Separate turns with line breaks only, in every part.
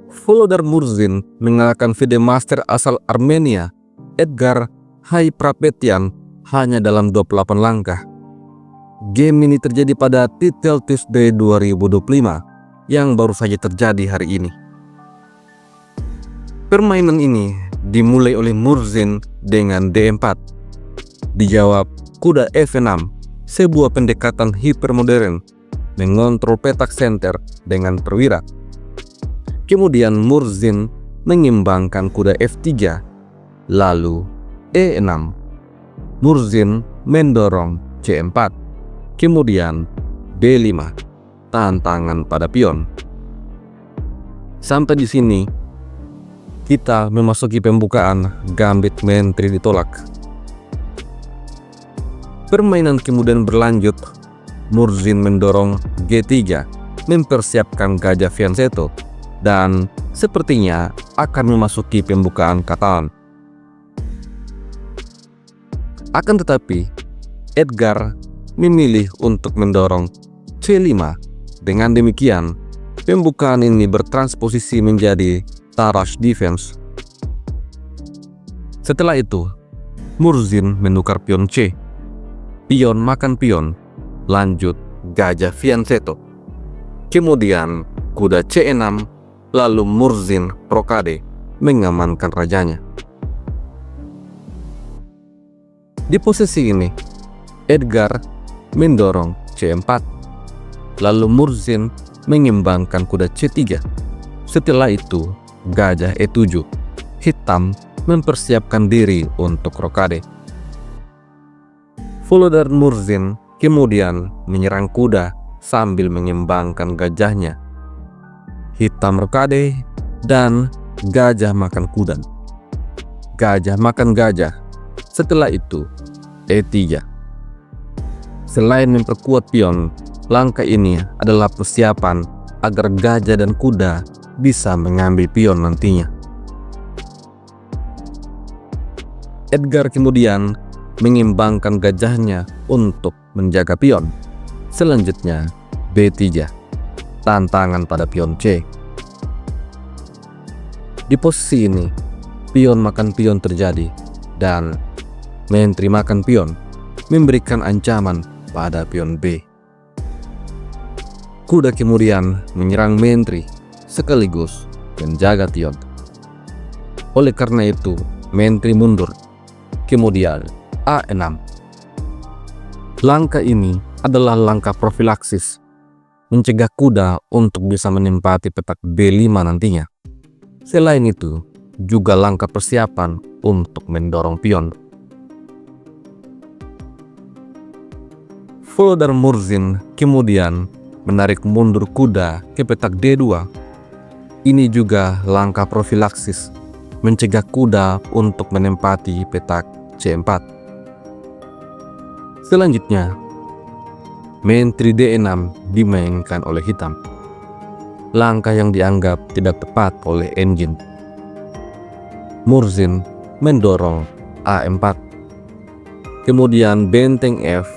Volodar Murzin mengalahkan FIDE Master asal Armenia, Edgar Hyprapetyan, hanya dalam 28 langkah. Game ini terjadi pada Title Tuesday 2025 yang baru saja terjadi hari ini. Permainan ini dimulai oleh Murzin dengan D4. Dijawab kuda F6, sebuah pendekatan hipermodern mengontrol petak center dengan perwira. Kemudian Murzin mengimbangkan kuda F3, lalu E6. Murzin mendorong C4, kemudian B5, tantangan pada pion. Sampai di sini kita memasuki pembukaan gambit menteri ditolak. Permainan kemudian berlanjut. Murzin mendorong G3, mempersiapkan gajah fianchetto, dan sepertinya akan memasuki pembukaan Catalan. Akan tetapi, Edgar memilih untuk mendorong C5. Dengan demikian, pembukaan ini bertransposisi menjadi Tarrasch defense. Setelah itu, Murzin menukar pion C. Pion makan pion, lanjut gajah fianchetto. Kemudian kuda C6, lalu Murzin rokade mengamankan rajanya. Di posisi ini, Edgar mendorong C4, lalu Murzin mengimbangkan kuda C3. Setelah itu, gajah E7. Hitam mempersiapkan diri untuk rokade. Volodar Murzin kemudian menyerang kuda sambil mengimbangkan gajahnya. Hitam rokade dan gajah makan kuda. Gajah makan gajah. Setelah itu, E3. Selain memperkuat pion, langkah ini adalah persiapan agar gajah dan kuda bisa mengambil pion nantinya. Edgar kemudian mengimbangkan gajahnya untuk menjaga pion. Selanjutnya B3, tantangan pada pion C. Di posisi ini, pion makan pion terjadi dan menteri makan pion memberikan ancaman pada pion B. Kuda kemudian menyerang menteri sekaligus menjaga pion. Oleh karena itu, menteri mundur. Kemudian A6. Langkah ini adalah langkah profilaksis, mencegah kuda untuk bisa menempati petak B5 nantinya. Selain itu, juga langkah persiapan untuk mendorong pion. Volodar Murzin kemudian menarik mundur kuda ke petak D2. Ini juga langkah profilaksis, mencegah kuda untuk menempati petak C4. Selanjutnya, menteri D6 dimainkan oleh hitam. Langkah yang dianggap tidak tepat oleh engine. Murzin mendorong A4. Kemudian benteng F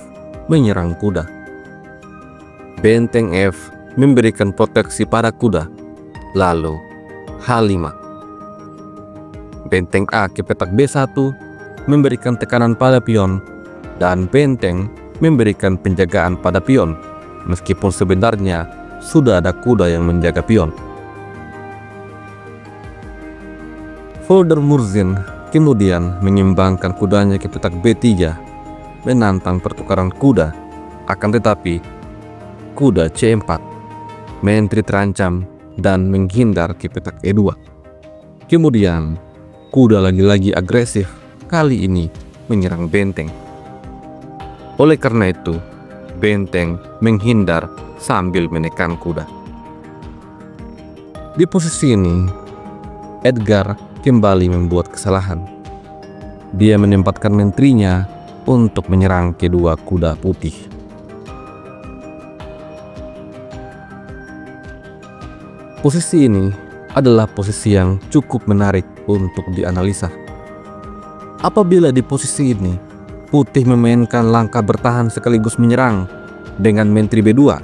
menyerang kuda. Benteng F memberikan proteksi pada kuda. Lalu H5. Benteng A ke petak B1 memberikan tekanan pada pion, dan benteng memberikan penjagaan pada pion, meskipun sebenarnya sudah ada kuda yang menjaga pion. Volodar Murzin kemudian mengimbangkan kudanya ke petak B3, menantang pertukaran kuda. Akan tetapi, kuda C4, menteri terancam dan menghindar ke petak E2. Kemudian, kuda lagi-lagi agresif, kali ini menyerang benteng. Oleh karena itu, benteng menghindar sambil menekan kuda. Di posisi ini, Edgar kembali membuat kesalahan. Dia menempatkan menterinya untuk menyerang kedua kuda putih. Posisi ini adalah posisi yang cukup menarik untuk dianalisa. Apabila di posisi ini, putih memainkan langkah bertahan sekaligus menyerang dengan menteri B2,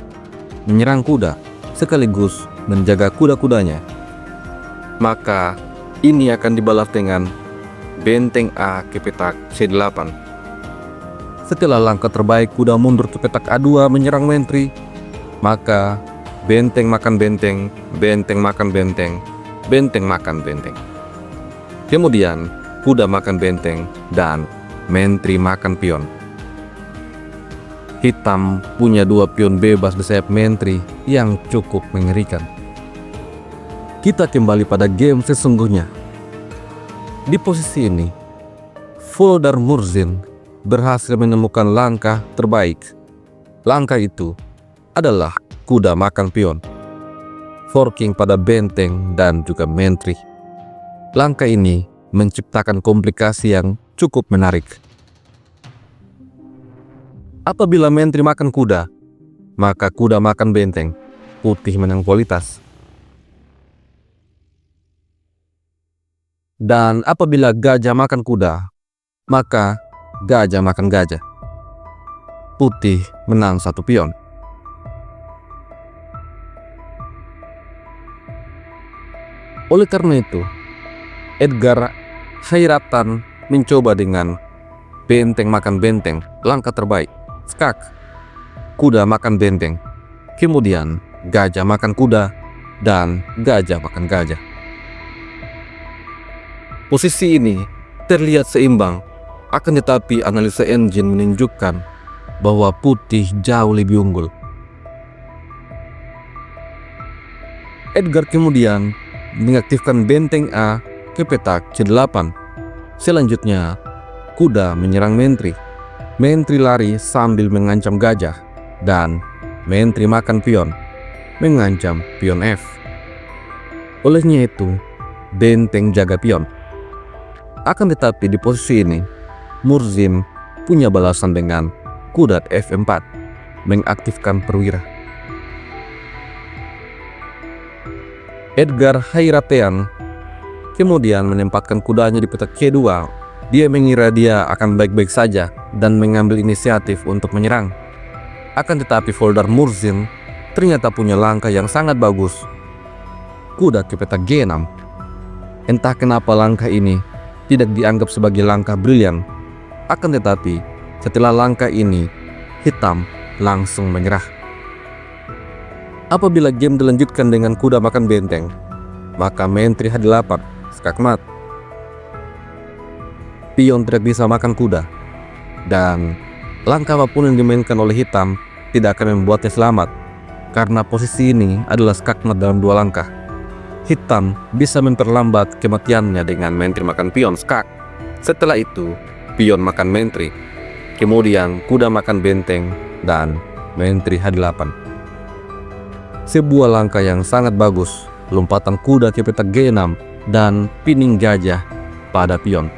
menyerang kuda sekaligus menjaga kuda-kudanya. maka ini akan dibalas dengan benteng A ke petak C8. Setelah langkah terbaik kuda mundur ke petak A2 menyerang menteri, maka benteng makan benteng, benteng makan benteng, benteng makan benteng. Kemudian kuda makan benteng dan menteri makan pion. Hitam punya 2 pion bebas di sayap menteri yang cukup mengerikan. Kita kembali pada game sesungguhnya. Di posisi ini, Voldar Murzin berhasil menemukan langkah terbaik. Langkah itu adalah kuda makan pion, forking pada benteng dan juga menteri. Langkah ini menciptakan komplikasi yang cukup menarik. Apabila menteri makan kuda, maka kuda makan benteng, putih menang kualitas. Dan apabila gajah makan kuda, maka gajah makan gajah, putih menang 1 pion. Oleh karena itu, Edgar Hayratan mencoba dengan benteng makan benteng, langkah terbaik, skak, kuda makan benteng, kemudian gajah makan kuda, dan gajah makan gajah. Posisi ini terlihat seimbang, akan tetapi analisa engine menunjukkan bahwa putih jauh lebih unggul. Edgar kemudian mengaktifkan benteng A ke petak C8. Selanjutnya, kuda menyerang menteri. Menteri lari sambil mengancam gajah, dan menteri makan pion, mengancam pion F. Olehnya itu, benteng jaga pion. Akan tetapi di posisi ini, Murzin punya balasan dengan kuda F4, mengaktifkan perwira. Edgar Hayratan kemudian menempatkan kudanya di petak C2. Dia mengira dia akan baik-baik saja dan mengambil inisiatif untuk menyerang. Akan tetapi Voldar Murzin ternyata punya langkah yang sangat bagus. Kuda ke petak G6. Entah kenapa langkah ini tidak dianggap sebagai langkah brilian. Akan tetapi setelah langkah ini, hitam langsung menyerah. Apabila game dilanjutkan dengan kuda makan benteng, maka menteri H8, skakmat. Pion tidak bisa makan kuda, dan langkah apapun yang dimainkan oleh hitam tidak akan membuatnya selamat, karena posisi ini adalah skakmat dalam 2 langkah. Hitam bisa memperlambat kematiannya dengan menteri makan pion, skak. Setelah itu, pion makan menteri, kemudian kuda makan benteng, dan menteri H8. Sebuah langkah yang sangat bagus, lompatan kuda ke petak G6 dan pining gajah pada pion.